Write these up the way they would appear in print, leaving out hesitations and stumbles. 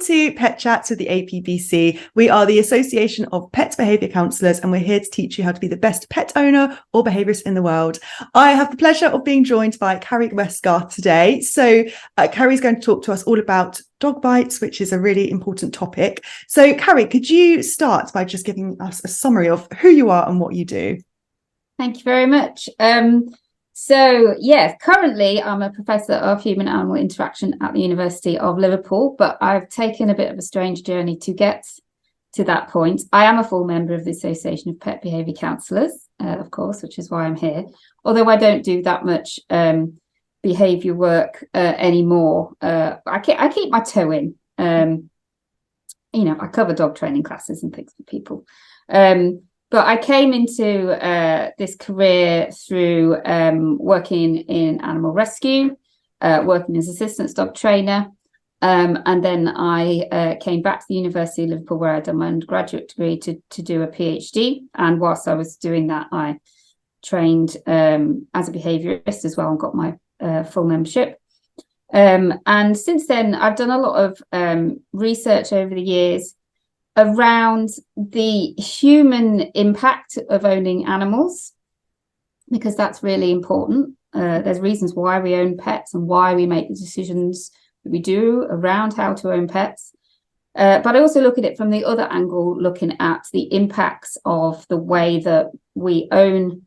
to Pet Chats with the APBC. We are the Association of Pet Behaviour Counsellors, and we're here to teach you how to be the best pet owner or behaviourist in the world. I have the pleasure of being joined by Carri Westgarth today. So Carri's going to talk to us all about dog bites, which is a really important topic. So Carri, could you start by just giving us a summary of who you are and what you do? Thank you very much. Currently I'm a professor of human animal interaction at the University of Liverpool, but I've taken a bit of a strange journey to get to that point. I am a full member of the Association of Pet Behaviour Counsellors, of course, which is why I'm here, although I don't do that much behaviour work anymore. I keep my toe in. I cover dog training classes and things for people. But I came into this career through working in animal rescue, working as assistant dog trainer. And then I came back to the University of Liverpool, where I'd done my undergraduate degree to do a PhD. And whilst I was doing that, I trained as a behaviourist as well and got my full membership. And since then, I've done a lot of research over the years around the human impact of owning animals, because that's really important. There's reasons why we own pets and why we make the decisions that we do around how to own pets. But I also look at it from the other angle, looking at the impacts of the way that we own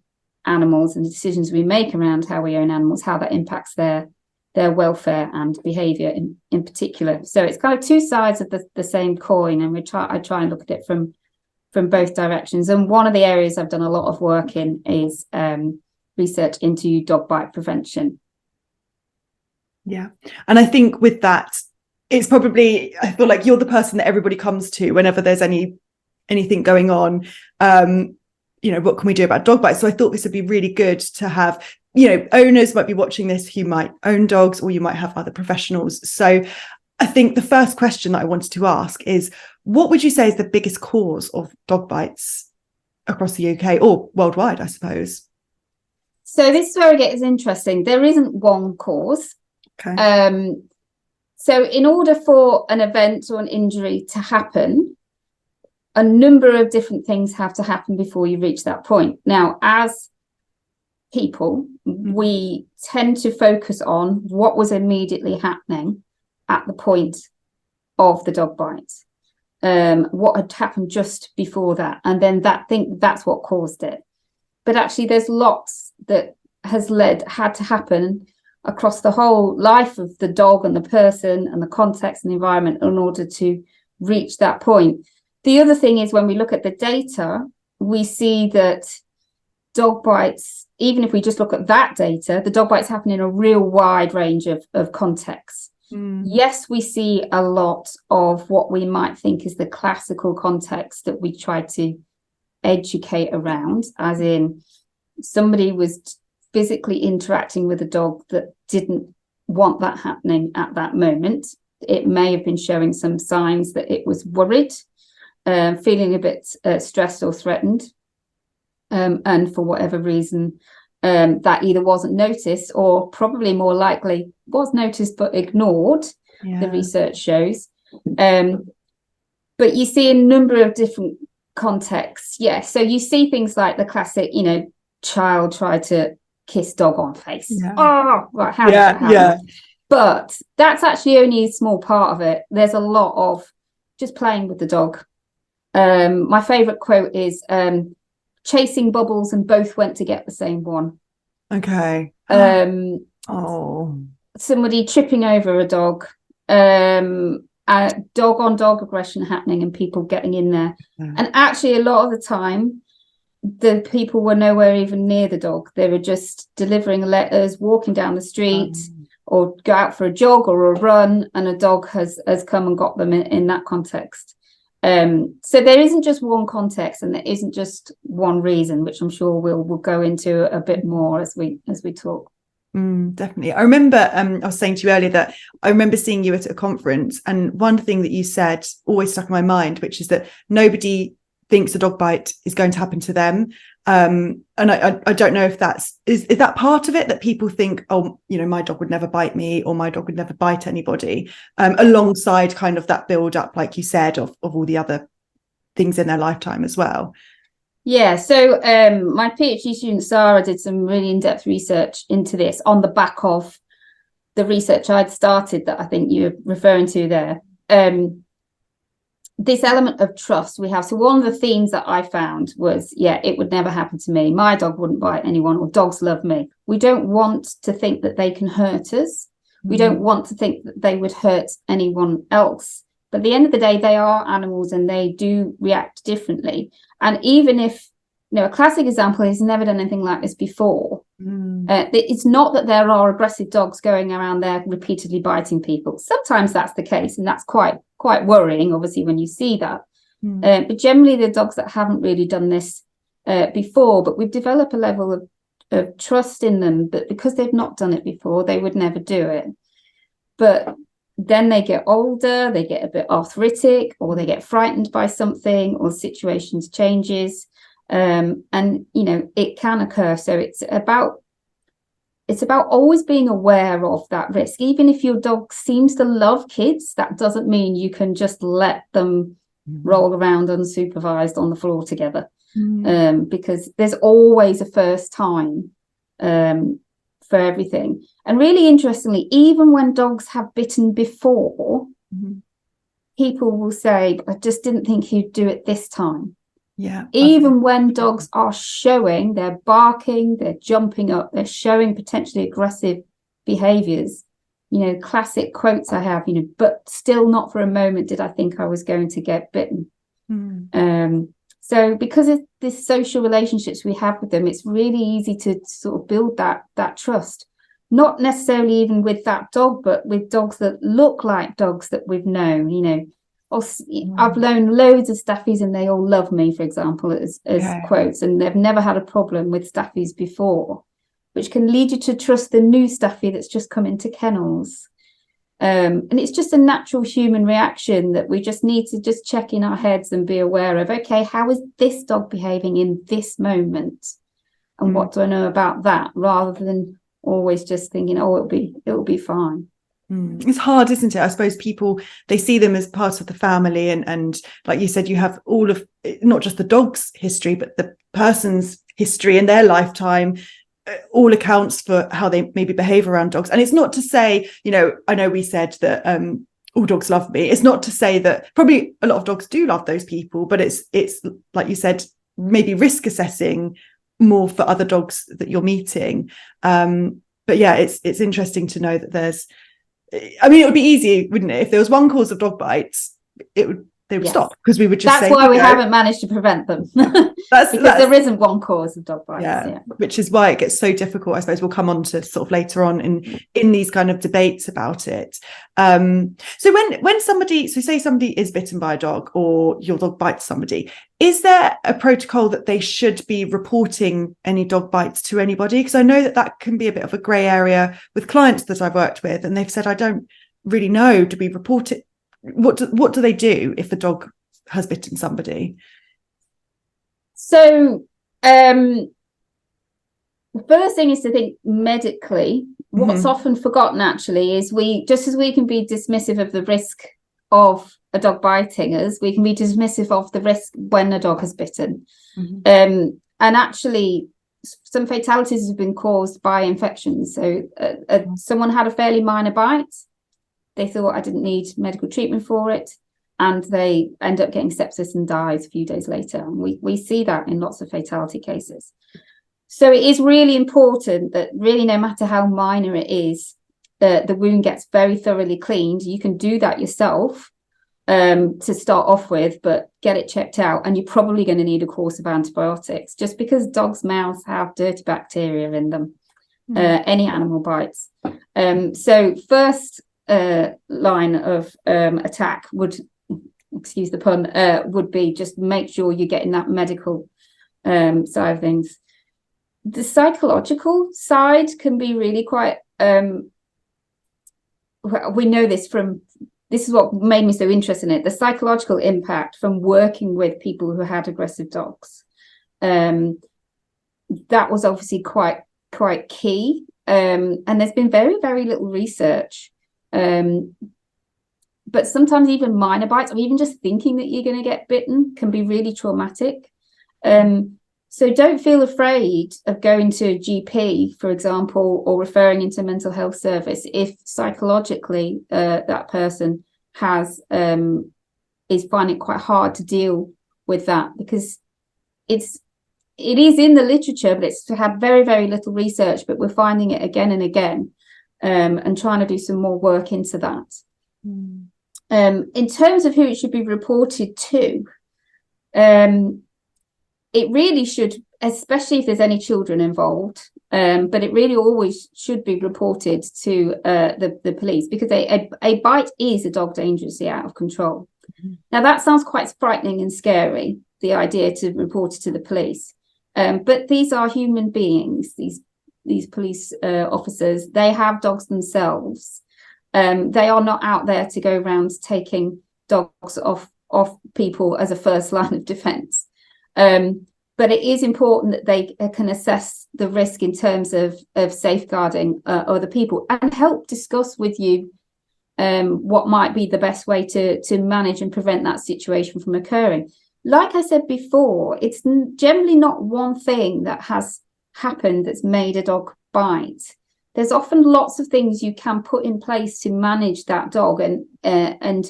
animals and the decisions we make around how we own animals, how that impacts their welfare and behaviour in particular. So it's kind of two sides of the same coin, and I try and look at it from both directions. And one of the areas I've done a lot of work in is research into dog bite prevention. Yeah. And I think with that, it's probably, I feel like you're the person that everybody comes to whenever there's anything going on. What can we do about dog bites? So I thought this would be really good to have, owners might be watching this who might own dogs, or you might have other professionals. So I think the first question that I wanted to ask is, what would you say is the biggest cause of dog bites across the UK or worldwide, I suppose? So this is where it gets interesting. There isn't one cause. Okay. So in order for an event or an injury to happen, a number of different things have to happen before you reach that point. Now, as people, we tend to focus on what was immediately happening at the point of the dog bite, what had happened just before that, and then that's what caused it. But actually, there's lots that had to happen across the whole life of the dog and the person and the context and the environment in order to reach that point. The other thing is, when we look at the data, we see that dog bites, even if we just look at that data, the dog bites happen in a real wide range of contexts. Yes, we see a lot of what we might think is the classical context that we try to educate around, as in somebody was physically interacting with a dog that didn't want that happening at that moment. It may have been showing some signs that it was worried, feeling a bit stressed or threatened. And for whatever reason, that either wasn't noticed or probably more likely was noticed but ignored, the research shows. But you see a number of different contexts. Yeah, so you see things like the classic, child tried to kiss dog on face. Yeah. Oh, right, how did that happen? Yeah. But that's actually only a small part of it. There's a lot of just playing with the dog. My favourite quote is, chasing bubbles and both went to get the same one. Okay. Somebody tripping over a dog, dog on dog aggression happening and people getting in there. And actually, a lot of the time, the people were nowhere even near the dog. They were just delivering letters, walking down the street, or go out for a jog or a run, and a dog has come and got them in that context. So there isn't just one context, and there isn't just one reason, which I'm sure we'll go into a bit more as we talk. Definitely. I remember I was saying to you earlier that I remember seeing you at a conference, and one thing that you said always stuck in my mind, which is that nobody thinks a dog bite is going to happen to them. And I don't know if is that part of it, that people think, oh, you know, my dog would never bite me, or my dog would never bite anybody, alongside kind of that build up, like you said, of all the other things in their lifetime as well. Yeah, so my PhD student Sarah did some really in-depth research into this on the back of the research I'd started that I think you're referring to there. This element of trust we have. So one of the themes that I found was, yeah, it would never happen to me. My dog wouldn't bite anyone, or dogs love me. We don't want to think that they can hurt us. We don't want to think that they would hurt anyone else. But at the end of the day, they are animals and they do react differently. And even if, you know, a classic example is never done anything like this before. It's not that there are aggressive dogs going around there repeatedly biting people. Sometimes that's the case, and that's quite worrying, obviously, when you see that. But generally, the dogs that haven't really done this before, but we've developed a level of trust in them that because they've not done it before, they would never do it. But then they get older, they get a bit arthritic, or they get frightened by something, or situations changes. And you know, it can occur. So it's about always being aware of that risk. Even if your dog seems to love kids, that doesn't mean you can just let them roll around unsupervised on the floor together, because there's always a first time for everything. And really interestingly, even when dogs have bitten before, people will say, I just didn't think he'd do it this time. Yeah. Even when dogs are showing, they're barking, they're jumping up, they're showing potentially aggressive behaviors. You know, classic quotes I have, you know, but still not for a moment did I think I was going to get bitten. So because of this social relationships we have with them, it's really easy to sort of build that trust. Not necessarily even with that dog, but with dogs that look like dogs that we've known, you know. I've known loads of staffies and they all love me, for example, as quotes, and they've never had a problem with staffies before, which can lead you to trust the new staffie that's just come into kennels. And it's just a natural human reaction that we just need to just check in our heads and be aware of, okay, how is this dog behaving in this moment? And what do I know about that? Rather than always just thinking, oh, it'll be fine. It's hard, isn't it? I suppose people, they see them as part of the family, and like you said, you have all of, not just the dog's history, but the person's history in their lifetime, all accounts for how they maybe behave around dogs. And it's not to say, you know, I know we said that all dogs love me. It's not to say that probably a lot of dogs do love those people, but it's like you said, maybe risk assessing more for other dogs that you're meeting. But yeah, it's interesting to know that I mean, it would be easy, wouldn't it? If there was one cause of dog bites, they would stop, because we would just That's why we haven't managed to prevent them. Because there isn't one cause of dog bites. Yeah, which is why it gets so difficult. I suppose we'll come on to sort of later on in these kind of debates about it. So when somebody, so say somebody is bitten by a dog, or your dog bites somebody, is there a protocol that they should be reporting any dog bites to anybody? Because I know that can be a bit of a grey area with clients that I've worked with, and they've said, I don't really know, do we report it? What do they do if the dog has bitten somebody? So the first thing is to think medically. What's often forgotten actually is just as we can be dismissive of the risk of a dog biting us, we can be dismissive of the risk when a dog has bitten. And actually some fatalities have been caused by infections. So someone had a fairly minor bite. They thought I didn't need medical treatment for it, and they end up getting sepsis and dies a few days later. And we see that in lots of fatality cases. So it is really important that really, no matter how minor it is, the wound gets very thoroughly cleaned. You can do that yourself to start off with, but get it checked out. And you're probably going to need a course of antibiotics, just because dogs' mouths have dirty bacteria in them, any animal bites. So first line of attack would, excuse the pun, would be just make sure you're getting that medical side of things. The psychological side can be really quite we know this from this is what made me so interested in it, the psychological impact from working with people who had aggressive dogs. That was obviously quite key. And there's been very, very little research. But sometimes even minor bites, or even just thinking that you're going to get bitten, can be really traumatic. So don't feel afraid of going to a GP, for example, or referring into a mental health service if psychologically that person is finding it quite hard to deal with that, because it is in the literature, but it's to have very, very little research, but we're finding it again and again, and trying to do some more work into that. In terms of who it should be reported to, it really should, especially if there's any children involved, but it really always should be reported to the police, because a bite is a dog dangerously out of control. Now, that sounds quite frightening and scary, the idea to report it to the police. But these are human beings, these police officers. They have dogs themselves. They are not out there to go around taking dogs off people as a first line of defence. But it is important that they can assess the risk in terms of safeguarding other people, and help discuss with you what might be the best way to manage and prevent that situation from occurring. Like I said before, it's generally not one thing that has happened that's made a dog bite. There's often lots of things you can put in place to manage that dog and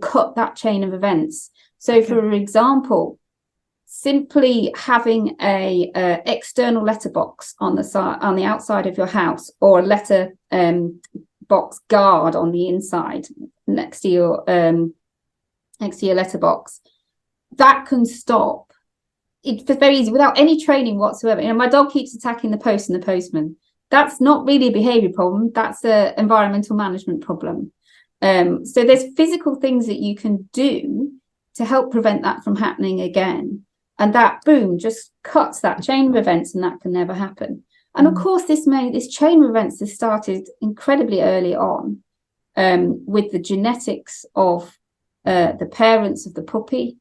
cut that chain of events. So, for example, simply having a external letterbox on the outside of your house, or a letter box guard on the inside next to your letterbox, that can stop. It's very easy without any training whatsoever. My dog keeps attacking the post and the postman. That's not really a behavior problem. That's an environmental management problem. So there's physical things that you can do to help prevent that from happening again. And that, boom, just cuts that chain of events, and that can never happen. And of course, this chain of events has started incredibly early on, with the genetics of the parents of the puppy,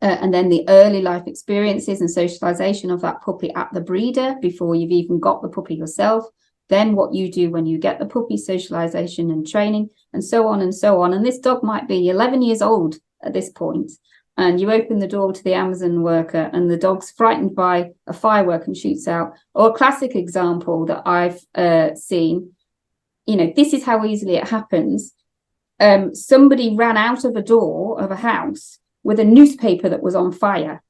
and then the early life experiences and socialization of that puppy at the breeder before you've even got the puppy yourself. Then what you do when you get the puppy, socialization and training, and so on and so on. And this dog might be 11 years old at this point, and you open the door to the Amazon worker and the dog's frightened by a firework and shoots out. Or a classic example that I've seen, this is how easily it happens. Somebody ran out of a door of a house with a newspaper that was on fire.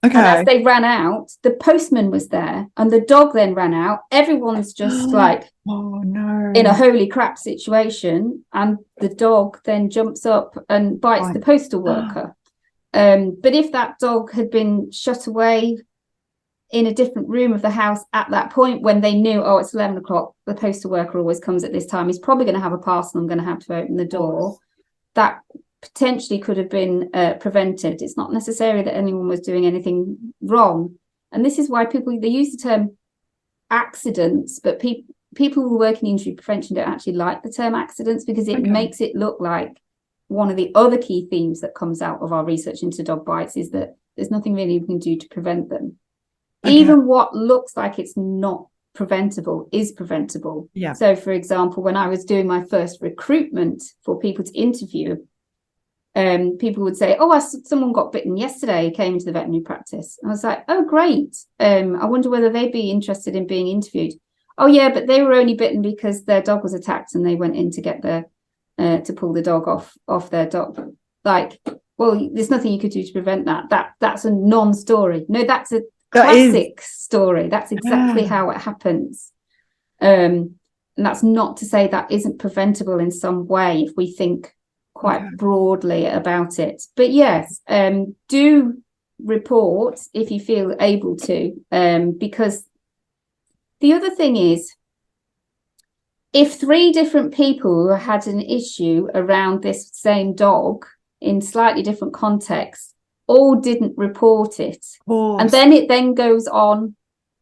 Okay. And as they ran out, the postman was there, and the dog then ran out. Everyone's just like, oh no, in a holy crap situation, and the dog then jumps up and bites the postal worker. But if that dog had been shut away in a different room of the house at that point, when they knew, oh, it's 11 o'clock, the postal worker always comes at this time, he's probably going to have a parcel, I'm going to have to open the door, that potentially could have been prevented. It's not necessarily that anyone was doing anything wrong. And this is why they use the term accidents, but people who work in injury prevention don't actually like the term accidents, because it makes it look like one of the other key themes that comes out of our research into dog bites is that there's nothing really we can do to prevent them. Even what looks like it's not preventable is preventable. So, for example, when I was doing my first recruitment for people to interview, people would say, oh, someone got bitten yesterday, came into the veterinary practice. And I was like, oh, great. I wonder whether they'd be interested in being interviewed. Oh, yeah, but they were only bitten because their dog was attacked and they went in to get to pull the dog off their dog. Like, well, there's nothing you could do to prevent that. That's a non-story. No, that's a classic story. That's exactly how it happens. And that's not to say that isn't preventable in some way if we think quite broadly about it. But yes, do report if you feel able to, because the other thing is, if 3 different people had an issue around this same dog in slightly different contexts, all didn't report it, and then it then goes on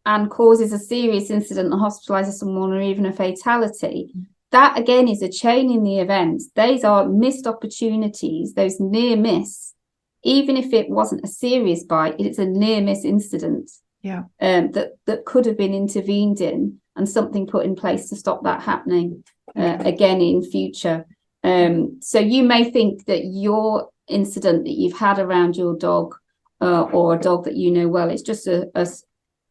and causes a serious incident and hospitalizes someone, or even a fatality, that again is a chain in the events. Those are missed opportunities, those near miss. Even if it wasn't a serious bite, it's a near miss incident. Yeah. That could have been intervened in and something put in place to stop that happening again in future. So you may think that your incident that you've had around your dog or a dog that you know well, it's just a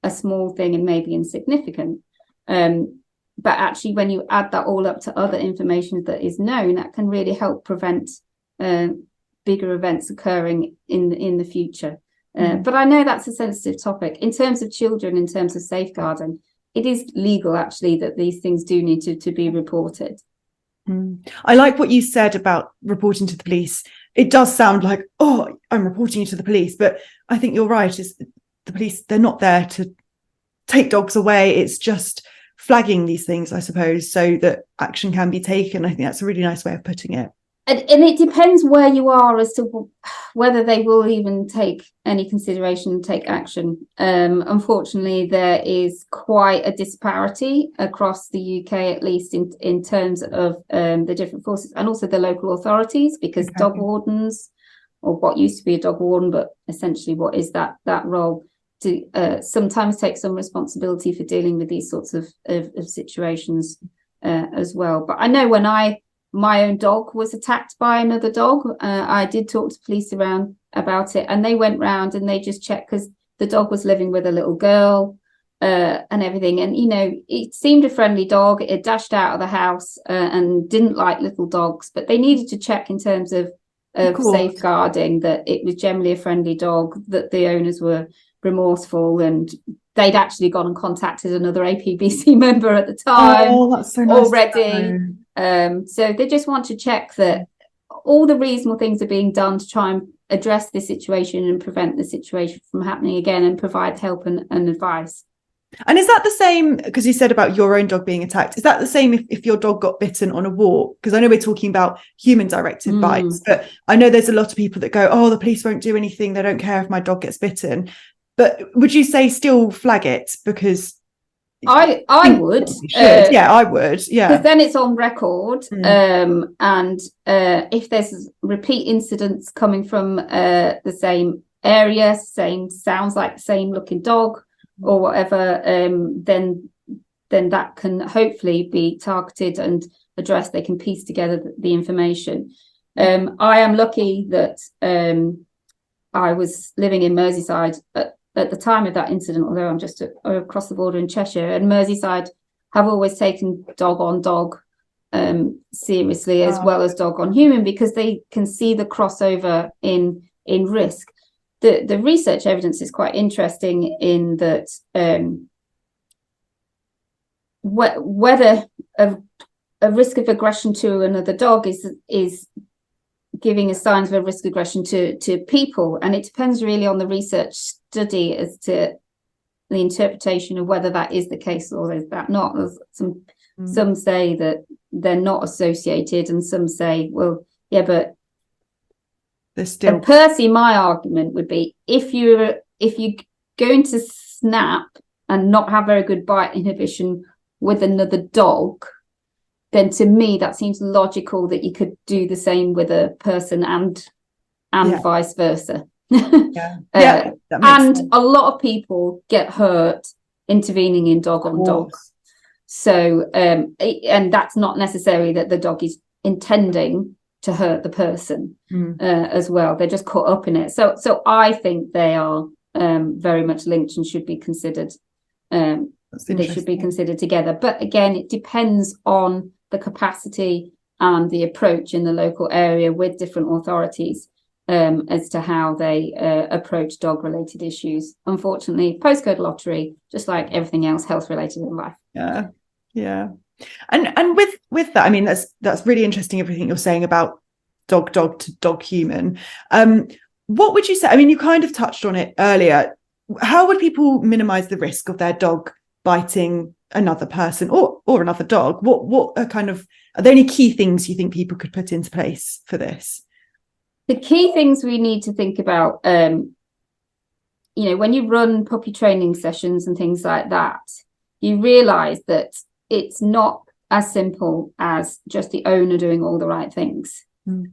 small thing and maybe insignificant. But actually, when you add that all up to other information that is known, that can really help prevent bigger events occurring in the future. But I know that's a sensitive topic. In terms of children, in terms of safeguarding, it is legal, actually, that these things do need to be reported. I like what you said about reporting to the police. It does sound like, oh, I'm reporting you to the police, but I think you're right. Is the police, they're not there to take dogs away. It's just flagging these things, I suppose, so that action can be taken. I think that's a really nice way of putting it. And it depends where you are as to whether they will even take any consideration and take action. Unfortunately, there is quite a disparity across the UK, at least in terms of the different forces and also the local authorities, because dog wardens, or what used to be a dog warden, but essentially what is that role, to sometimes take some responsibility for dealing with these sorts of situations as well. But I know when my own dog was attacked by another dog, I did talk to police around about it, and they went round and they just checked, because the dog was living with a little girl and everything. And, you know, it seemed a friendly dog. It dashed out of the house and didn't like little dogs, but they needed to check in terms of safeguarding that it was generally a friendly dog, that the owners were remorseful, and they'd actually gone and contacted another APBC member at the time. Oh, that's so nice already. So they just want to check that all the reasonable things are being done to try and address this situation and prevent the situation from happening again, and provide help and advice. And is that the same, because you said about your own dog being attacked, is that the same if your dog got bitten on a walk? Because I know we're talking about human directed bites, but I know there's a lot of people that go, oh, the police won't do anything, they don't care if my dog gets bitten. But would you say still flag it? Because I would. Yeah, I would. Yeah. Because then it's on record. And if there's repeat incidents coming from the same area, sounds like the same looking dog or whatever, then that can hopefully be targeted and addressed. They can piece together the information. I am lucky that I was living in Merseyside at the time of that incident, although I'm just across the border in Cheshire, and Merseyside have always taken dog on dog seriously, as well as dog on human, because they can see the crossover in risk. The research evidence is quite interesting in that whether a risk of aggression to another dog is giving us signs of a risk of aggression to people, and it depends really on the research study as to the interpretation of whether that is the case or is that not. Some say that they're not associated, and some say, well, yeah, but they're still. And personally, my argument would be, if you're going to snap and not have very good bite inhibition with another dog, then to me that seems logical that you could do the same with a person and vice versa. That makes and sense. a lot of people get hurt intervening in dog on dog. So and that's not necessarily that the dog is intending to hurt the person as well. They're just caught up in it. So I think they are very much linked and should be considered. They should be considered together. But again, it depends on the capacity and the approach in the local area with different authorities as to how they approach dog-related issues. Unfortunately, postcode lottery, just like everything else health-related in life. Yeah. And with that, I mean, that's really interesting, everything you're saying about dog to dog human. What would you say? I mean, you kind of touched on it earlier. How would people minimize the risk of their dog biting another person or another dog? What are there any key things you think people could put into place for this? The key things we need to think about, when you run puppy training sessions and things like that, you realize that it's not as simple as just the owner doing all the right things.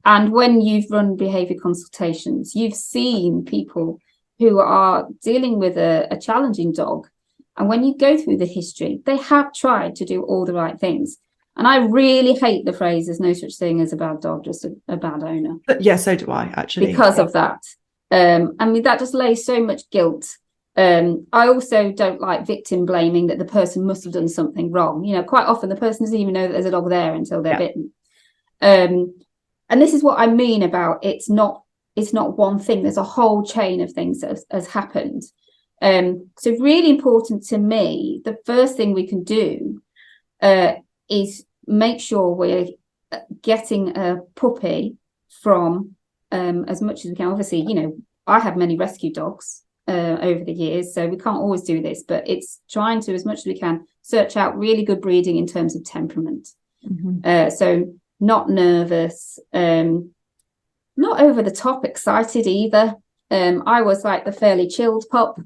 And when you've run behaviour consultations, you've seen people who are dealing with a challenging dog. And when you go through the history, they have tried to do all the right things. And I really hate the phrase, there's no such thing as a bad dog, just a bad owner. But yeah, so do I, actually. Because of that. I mean, that just lays so much guilt. I also don't like victim blaming, that the person must have done something wrong. You know, quite often the person doesn't even know that there's a dog there until they're bitten. And this is what I mean about it's not one thing. There's a whole chain of things that has happened. So really important to me, the first thing we can do is make sure we're getting a puppy from as much as we can. Obviously, you know, I have many rescue dogs over the years, so we can't always do this, but it's trying to, as much as we can, search out really good breeding in terms of temperament. So not nervous, not over the top excited either. I was like the fairly chilled pup.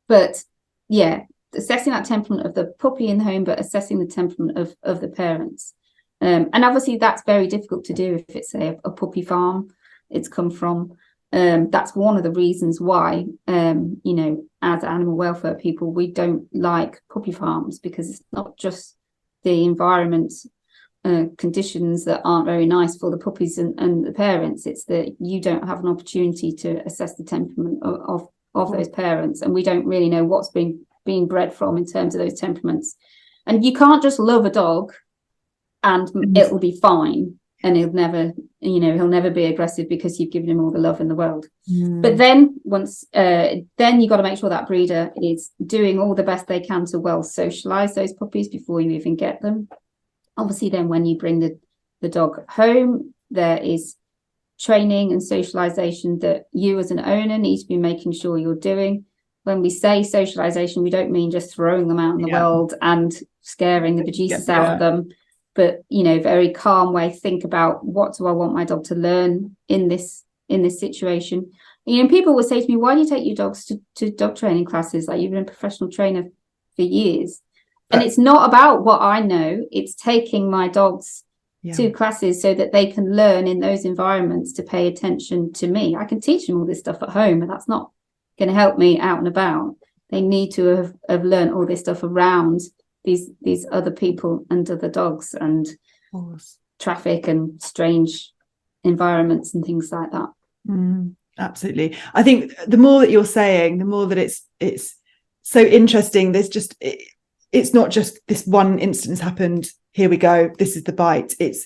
But yeah, assessing that temperament of the puppy in the home, but assessing the temperament of the parents. And obviously that's very difficult to do if it's a puppy farm it's come from. That's one of the reasons why, you know, as animal welfare people, we don't like puppy farms, because it's not just the environment conditions that aren't very nice for the puppies and the parents. It's that you don't have an opportunity to assess the temperament of those parents, and we don't really know what's being bred from in terms of those temperaments. And you can't just love a dog and it will be fine, and he'll never be aggressive because you've given him all the love in the world. But then then you got to make sure that breeder is doing all the best they can to well socialize those puppies before you even get them. Obviously, then when you bring the dog home, there is training and socialization that you as an owner need to be making sure you're doing. When we say socialization, we don't mean just throwing them out in the world and scaring the bejesus out of them, but, you know, very calm way. Think about, what do I want my dog to learn in this situation? You know, people will say to me, why do you take your dogs to dog training classes? Like, you've been a professional trainer for years. And it's not about what I know. It's taking my dogs to classes so that they can learn in those environments to pay attention to me. I can teach them all this stuff at home, but that's not going to help me out and about. They need to have learned all this stuff around these other people and other dogs and traffic and strange environments and things like that. Absolutely. I think the more that you're saying, the more that it's so interesting. There's just it's not just this one instance happened, here we go, this is the bite. It's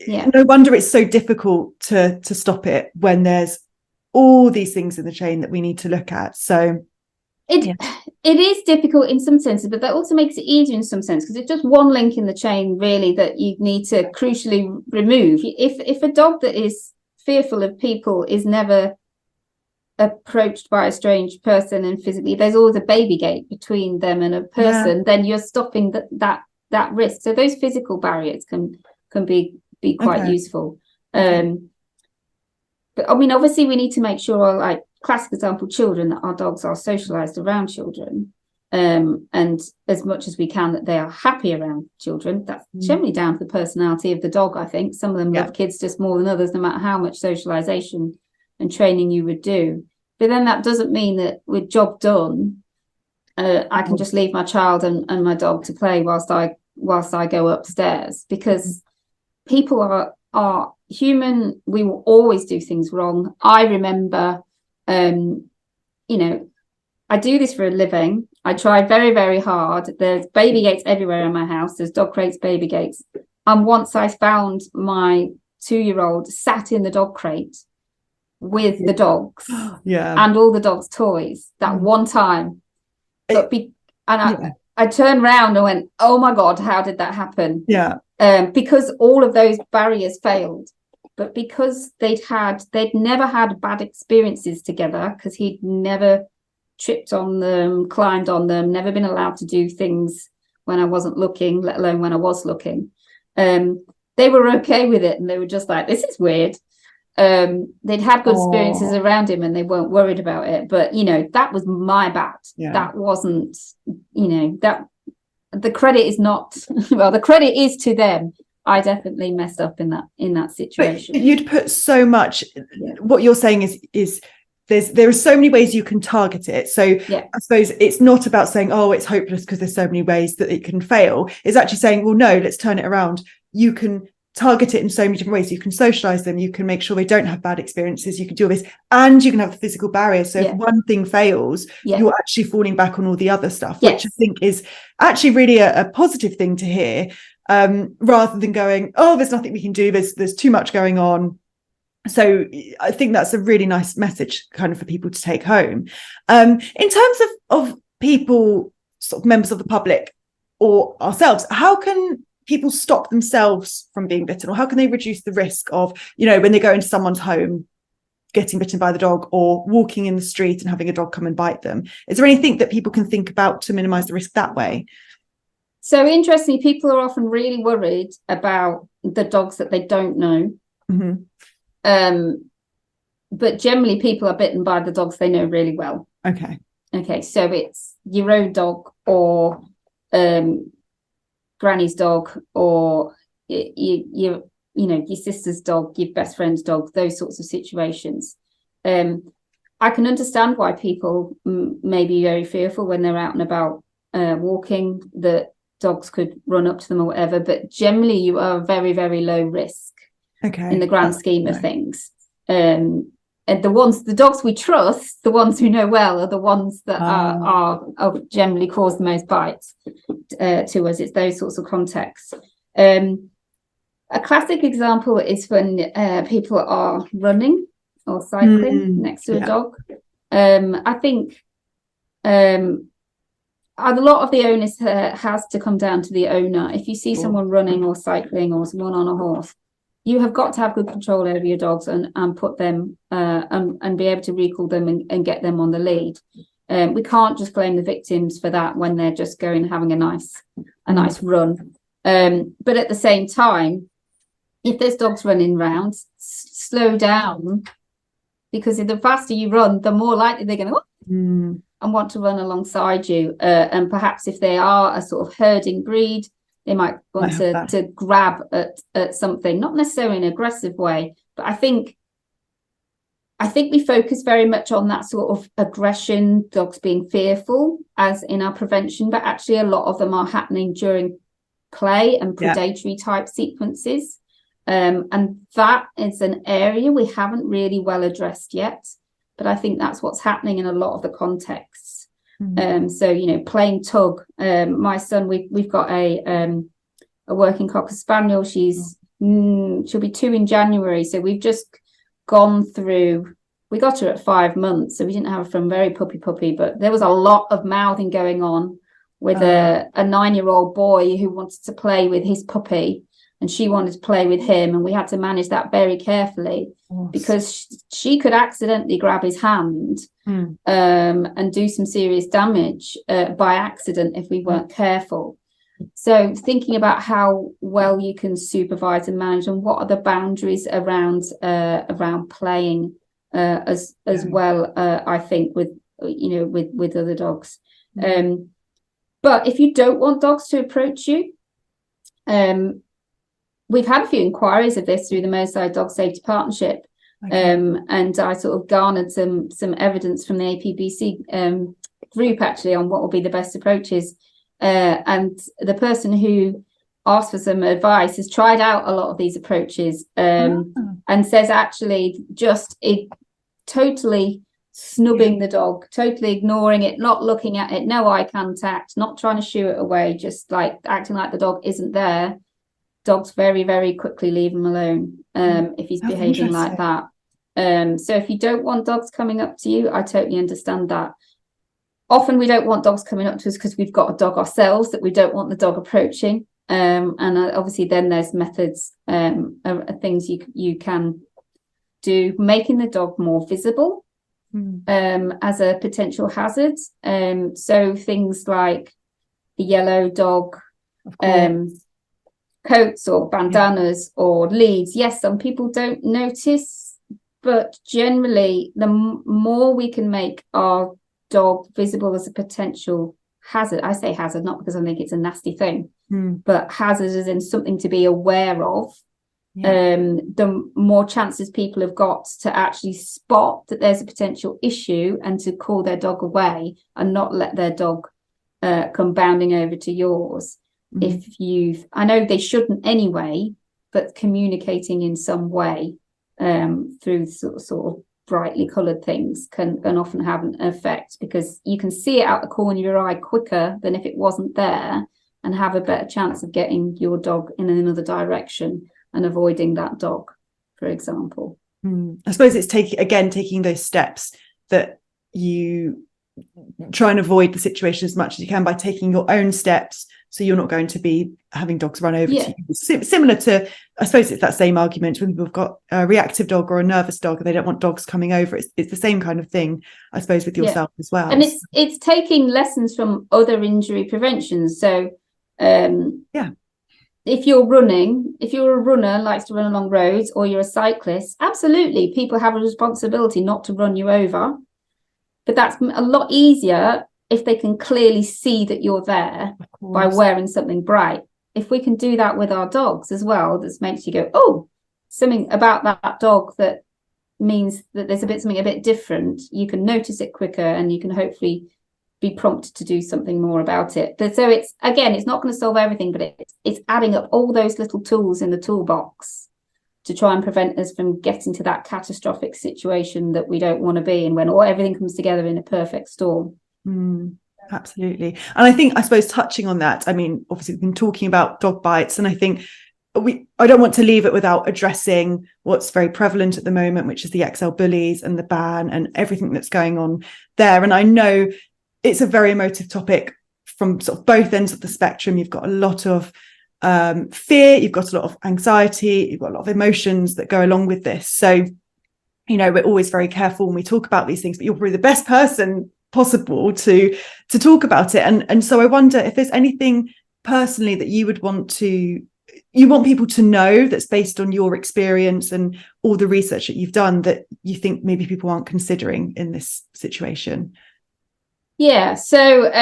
no wonder it's so difficult to stop it when there's all these things in the chain that we need to look at. So it is difficult in some senses, but that also makes it easier in some sense, because it's just one link in the chain really that you need to crucially remove. If a dog that is fearful of people is never approached by a strange person and physically, there's always a baby gate between them and a person, then you're stopping that risk. So those physical barriers can be quite useful. But I mean, obviously we need to make sure, like classic example, children, that our dogs are socialized around children, and as much as we can that they are happy around children. That's generally down to the personality of the dog. I think some of them love kids just more than others, no matter how much socialization and training you would do. But then that doesn't mean that with job done, I can just leave my child and my dog to play whilst I go upstairs, because people are human. We will always do things wrong. I remember, you know, I do this for a living. I try very, very hard. There's baby gates everywhere in my house. There's dog crates, baby gates. And once I found my 2-year-old sat in the dog crate with the dogs and all the dogs' toys that one time. I turned around and went, oh my God, how did that happen? Because all of those barriers failed. But because they'd never had bad experiences together, because he'd never tripped on them, climbed on them, never been allowed to do things when I wasn't looking, let alone when I was looking. They were okay with it, and they were just like, this is weird. They'd had good experiences around him and they weren't worried about it. But, you know, that was my bad. That wasn't, you know, that the credit is not, well, the credit is to them. I definitely messed up in that situation. But you'd put so much, what you're saying is there are so many ways you can target it. So I suppose it's not about saying, oh, it's hopeless because there's so many ways that it can fail. It's actually saying, well, no, let's turn it around. You can target it in so many different ways. You can socialize them, you can make sure they don't have bad experiences, you can do all this, and you can have the physical barrier. So if one thing fails, you're actually falling back on all the other stuff, which I think is actually really a positive thing to hear, rather than going, oh, there's nothing we can do, there's too much going on. So I think that's a really nice message kind of for people to take home. In terms of people, sort of members of the public or ourselves, how can people stop themselves from being bitten, or how can they reduce the risk of, when they go into someone's home, getting bitten by the dog, or walking in the street and having a dog come and bite them? Is there anything that people can think about to minimize the risk that way? So interestingly, people are often really worried about the dogs that they don't know. Mm-hmm. But generally people are bitten by the dogs they know really well. Okay, so it's your own dog, or granny's dog, or your sister's dog, your best friend's dog, those sorts of situations. I can understand why people may be very fearful when they're out and about walking, that dogs could run up to them or whatever, but generally you are very, very low risk in the grand scheme of things. And the dogs we trust, the ones who know well, are the ones that are generally cause the most bites to us. It's those sorts of contexts. A classic example is when people are running or cycling next to a dog. I think a lot of the onus has to come down to the owner. If you see someone running or cycling, or someone on a horse, you have got to have good control over your dogs and put them and be able to recall them and get them on the lead. We can't just blame the victims for that when they're just going having a nice run. But at the same time, if there's dogs running around, slow down, because the faster you run, the more likely they're going to and want to run alongside you. And perhaps if they are a sort of herding breed, they might want to grab at something, not necessarily in an aggressive way, but I think we focus very much on that sort of aggression, dogs being fearful, as in our prevention, but actually a lot of them are happening during play and predatory type sequences. And that is an area we haven't really well addressed yet, but I think that's what's happening in a lot of the contexts. So, playing tug. My son, we've got a working Cocker Spaniel. She'll be 2 in January. So we've just gone through, we got her at 5 months. So we didn't have her from very puppy, but there was a lot of mouthing going on with a 9-year-old boy who wanted to play with his puppy, and she wanted to play with him. And we had to manage that very carefully because she could accidentally grab his hand and do some serious damage by accident if we weren't careful. So thinking about how well you can supervise and manage, and what are the boundaries around playing as well, I think with other dogs. But if you don't want dogs to approach you, we've had a few inquiries of this through the Merseyside Dog Safety Partnership. And I sort of garnered some evidence from the APBC group actually on what will be the best approaches. And the person who asked for some advice has tried out a lot of these approaches and says actually just totally snubbing the dog, totally ignoring it, not looking at it, no eye contact, not trying to shoo it away, just like acting like the dog isn't there. Dogs very, very quickly leave him alone if he's behaving like that. So if you don't want dogs coming up to you, I totally understand that. Often we don't want dogs coming up to us because we've got a dog ourselves that we don't want the dog approaching. And obviously then there's methods, things you can do, making the dog more visible as a potential hazard. So things like the yellow dog, coats or bandanas or leads. Yes, some people don't notice, but generally the more we can make our dog visible as a potential hazard. I say hazard not because I think it's a nasty thing, Mm. but hazard as in something to be aware of. Yeah. The more chances people have got to actually spot that there's a potential issue and to call their dog away and not let their dog come bounding over to yours. Mm. I know they shouldn't anyway, but communicating in some way through sort of brightly coloured things can often have an effect, because you can see it out the corner of your eye quicker than if it wasn't there, and have a better chance of getting your dog in another direction and avoiding that dog, for example. I suppose it's taking those steps that you try and avoid the situation as much as you can by taking your own steps, so you're not going to be having dogs run over to you. Similar to, I suppose it's that same argument when people have got a reactive dog or a nervous dog and they don't want dogs coming over. It's the same kind of thing, I suppose, with yourself as well. And it's taking lessons from other injury preventions. So if you're a runner, likes to run along roads, or you're a cyclist, absolutely, people have a responsibility not to run you over. But that's a lot easier if they can clearly see that you're there by wearing something bright. If we can do that with our dogs as well, this makes you go, oh, something about that dog that means that there's something a bit different. You can notice it quicker, and you can hopefully be prompted to do something more about it. But so it's not going to solve everything, but it's adding up all those little tools in the toolbox to try and prevent us from getting to that catastrophic situation that we don't want to be in, when everything comes together in a perfect storm. Absolutely. And I suppose touching on that, I mean, obviously we've been talking about dog bites, and I think I don't want to leave it without addressing what's very prevalent at the moment, which is the XL bullies and the ban and everything that's going on there. And I know it's a very emotive topic from sort of both ends of the spectrum. You've got a lot of fear, you've got a lot of anxiety, you've got a lot of emotions that go along with this. So, we're always very careful when we talk about these things, but you're probably the best person possible to talk about it. And so I wonder if there's anything personally that you want people to know that's based on your experience and all the research that you've done that you think maybe people aren't considering in this situation. Yeah, so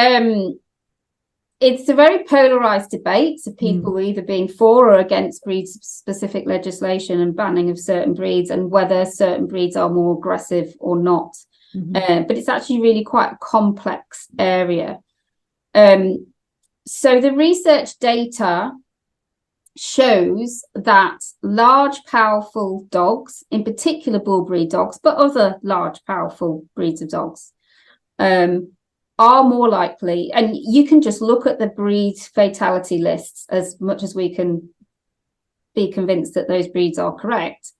it's a very polarized debate of people either being for or against breed-specific legislation and banning of certain breeds, and whether certain breeds are more aggressive or not. But it's actually really quite a complex area. So the research data shows that large, powerful dogs, in particular bull breed dogs, but other large, powerful breeds of dogs, are more likely, and you can just look at the breed fatality lists as much as we can be convinced that those breeds are correct.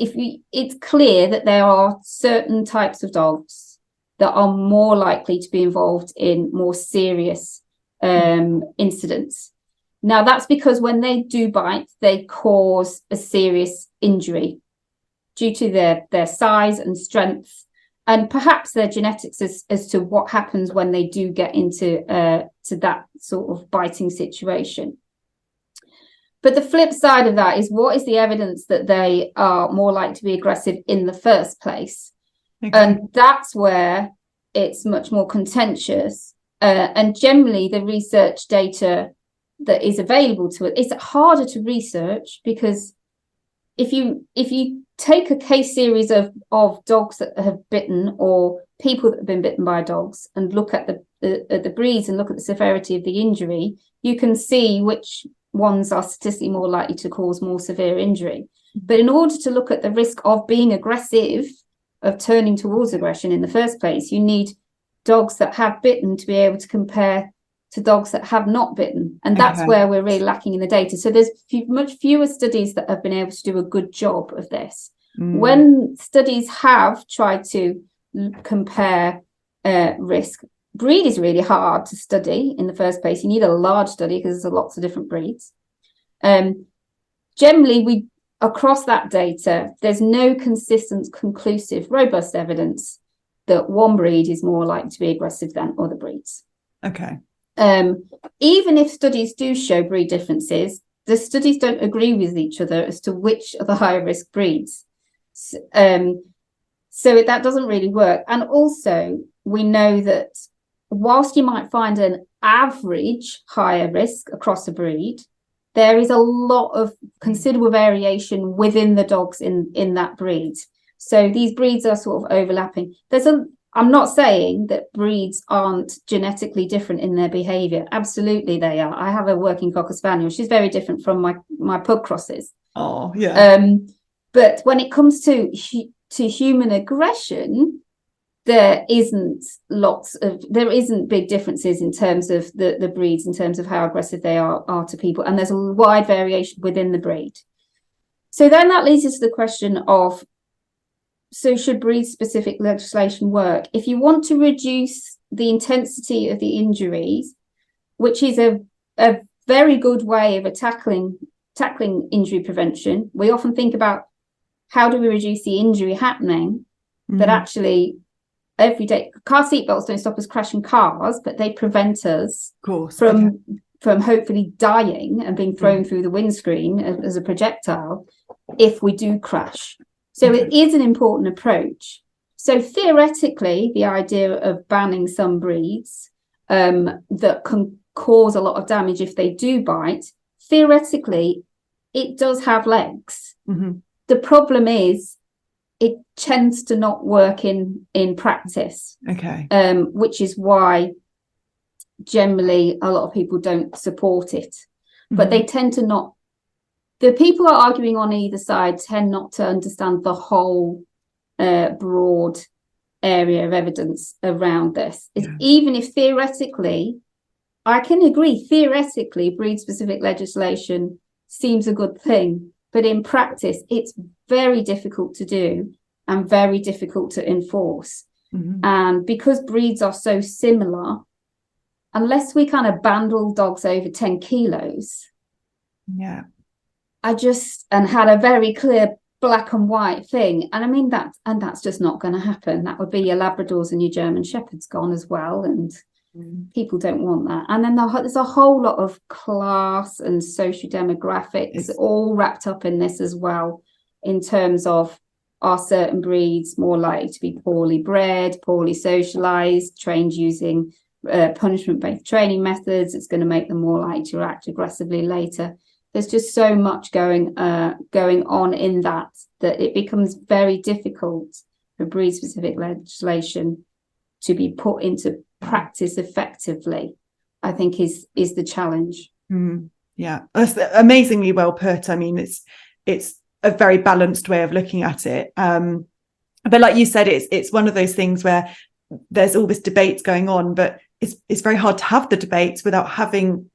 It's clear that there are certain types of dogs that are more likely to be involved in more serious incidents. Now, that's because when they do bite, they cause a serious injury due to their size and strength, and perhaps their genetics as to what happens when they do get into to that sort of biting situation. But the flip side of that is, what is the evidence that they are more likely to be aggressive in the first place? Okay. And that's where it's much more contentious. And generally, the research data that is available to it, it's harder to research, because if you take a case series of dogs that have bitten, or people that have been bitten by dogs, and look at the breeds and look at the severity of the injury, you can see which ones are statistically more likely to cause more severe injury. But in order to look at the risk of being aggressive, of turning towards aggression in the first place, you need dogs that have bitten to be able to compare to dogs that have not bitten. And that's where we're really lacking in the data. So there's much fewer studies that have been able to do a good job of this. When studies have tried to compare risk, breed is really hard to study in the first place. You need a large study because there's lots of different breeds. Generally, across that data, there's no consistent, conclusive, robust evidence that one breed is more likely to be aggressive than other breeds. Okay. Even if studies do show breed differences, the studies don't agree with each other as to which are the higher risk breeds. So that doesn't really work. And also, we know that whilst you might find an average higher risk across a breed, there is a lot of considerable variation within the dogs in that breed. So these breeds are sort of overlapping. I'm not saying that breeds aren't genetically different in their behavior. Absolutely they are. I have a working Cocker Spaniel. She's very different from my pug crosses. Oh, yeah. But when it comes to human aggression, there isn't big differences in terms of the breeds, in terms of how aggressive they are to people. And there's a wide variation within the breed. So then that leads us to the question of, so should breed-specific legislation work? If you want to reduce the intensity of the injuries, which is a very good way of tackling injury prevention, we often think about how do we reduce the injury happening, but actually every day, car seat belts don't stop us crashing cars, but they prevent us from hopefully dying and being thrown through the windscreen as a projectile if we do crash. So it is an important approach. So theoretically, the idea of banning some breeds that can cause a lot of damage if they do bite, theoretically, it does have legs. The problem is it tends to not work in practice. Which is why generally a lot of people don't support it. But they tend to not. The people who are arguing on either side tend not to understand the whole broad area of evidence around this. Even if theoretically, I can agree, theoretically, breed-specific legislation seems a good thing, but in practice, it's very difficult to do and very difficult to enforce. And because breeds are so similar, unless we kind of bandle dogs over 10 kilos, and had a very clear black and white thing. And I mean that's just not going to happen. That would be your Labradors and your German Shepherds gone as well. And people don't want that. And then there's a whole lot of class and social demographics all wrapped up in this as well, in terms of, are certain breeds more likely to be poorly bred, poorly socialized, trained using punishment-based training methods? It's going to make them more likely to act aggressively later. There's just so much going on in that it becomes very difficult for breed-specific legislation to be put into practice effectively, I think is the challenge. Yeah, that's amazingly well put. I mean, it's a very balanced way of looking at it. But like you said, it's one of those things where there's all this debate going on, but it's very hard to have the debates without having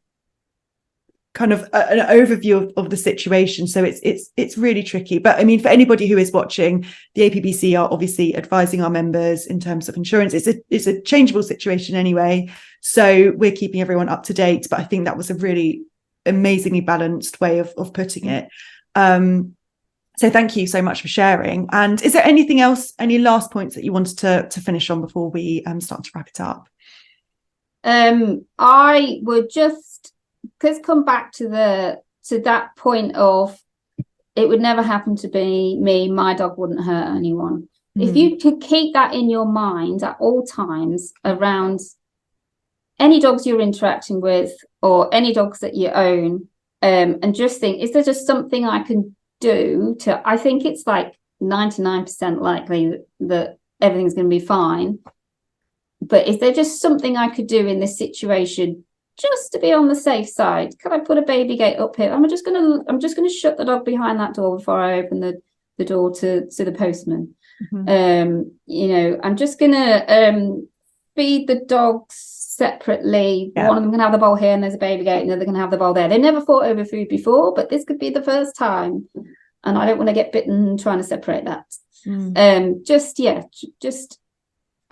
kind of an overview of the situation. So it's really tricky. But I mean, for anybody who is watching, the APBC are obviously advising our members in terms of insurance. It's a changeable situation anyway, so we're keeping everyone up to date. But I think that was a really amazingly balanced way of putting it. So thank you so much for sharing. And is there anything else, any last points that you wanted to finish on before we start to wrap it up? I would just come back to that point of, it would never happen to be me, my dog wouldn't hurt anyone. If you could keep that in your mind at all times around any dogs you're interacting with or any dogs that you own, and just think, is there just something I can do to, I think it's like 99% likely that everything's going to be fine, but is there just something I could do in this situation just to be on the safe side? Can I put a baby gate up here? I'm just gonna shut the dog behind that door before I open the door to the postman. I'm just gonna feed the dogs separately. One of them can have the bowl here and there's a baby gate, and the other can have the bowl there. They never fought over food before, but this could be the first time, and I don't want to get bitten trying to separate that.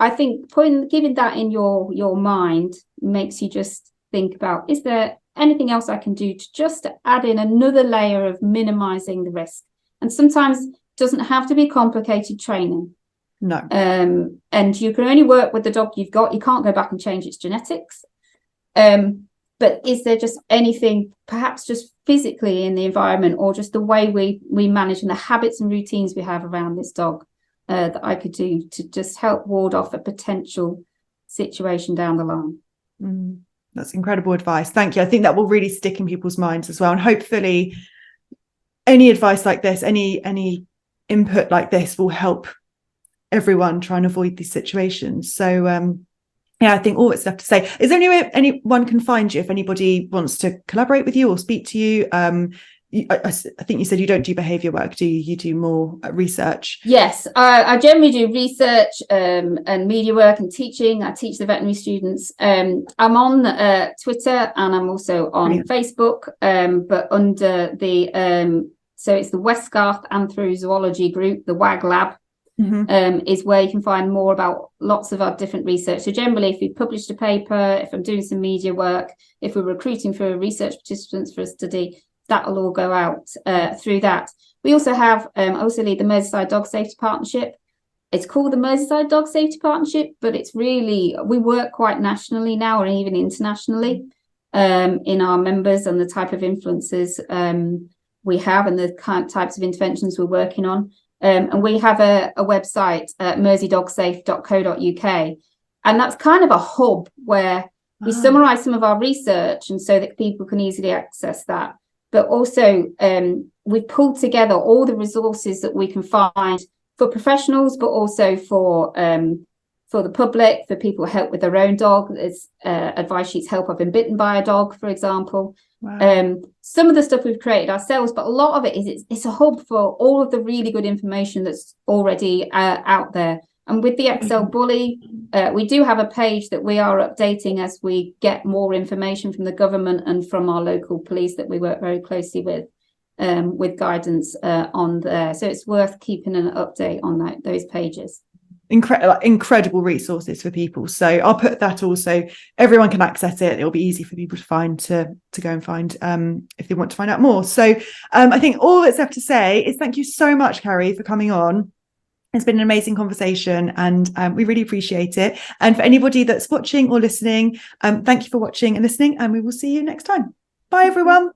I think giving that in your mind makes you just think about, is there anything else I can do to just add in another layer of minimizing the risk? And sometimes it doesn't have to be complicated training. No. And you can only work with the dog you've got. You can't go back and change its genetics. But is there just anything, perhaps just physically in the environment, or just the way we manage and the habits and routines we have around this dog, that I could do to just help ward off a potential situation down the line. That's incredible advice. Thank you. I think that will really stick in people's minds as well. And hopefully any advice like this, any input like this will help everyone try and avoid these situations. So I think all that's left to say is there any way anyone can find you if anybody wants to collaborate with you or speak to you? I think you said you don't do behaviour work, do you? You do more research. Yes, I generally do research and media work and teaching. I teach the veterinary students. I'm on Twitter and I'm also on Facebook, but under the so it's the Westgarth Anthrozoology Group, the WAG Lab. Is where you can find more about lots of our different research. So generally, if we've published a paper, if I'm doing some media work, if we're recruiting for research participants for a study, that will all go out through that. We also have, I also lead the Merseyside Dog Safety Partnership. It's called the Merseyside Dog Safety Partnership, but it's really, we work quite nationally now or even internationally in our members and the type of influences we have and the kind of types of interventions we're working on. And we have a website at merseydogsafe.co.uk. And that's kind of a hub where we summarise some of our research and so that people can easily access that. But also we've pulled together all the resources that we can find for professionals, but also for the public, for people who help with their own dog. There's advice sheets, help I've been bitten by a dog, for example. Wow. Some of the stuff we've created ourselves, but a lot of it is it's a hub for all of the really good information that's already out there. And with the XL Bully, we do have a page that we are updating as we get more information from the government and from our local police that we work very closely with guidance on there. So it's worth keeping an update on those pages. Incredible resources for people. So I'll put that also, everyone can access it. It'll be easy for people to find, to go and find if they want to find out more. So I think all that's left to say is thank you so much, Carri, for coming on. It's been an amazing conversation and we really appreciate it. And for anybody that's watching or listening, thank you for watching and listening, and we will see you next time. Bye, everyone.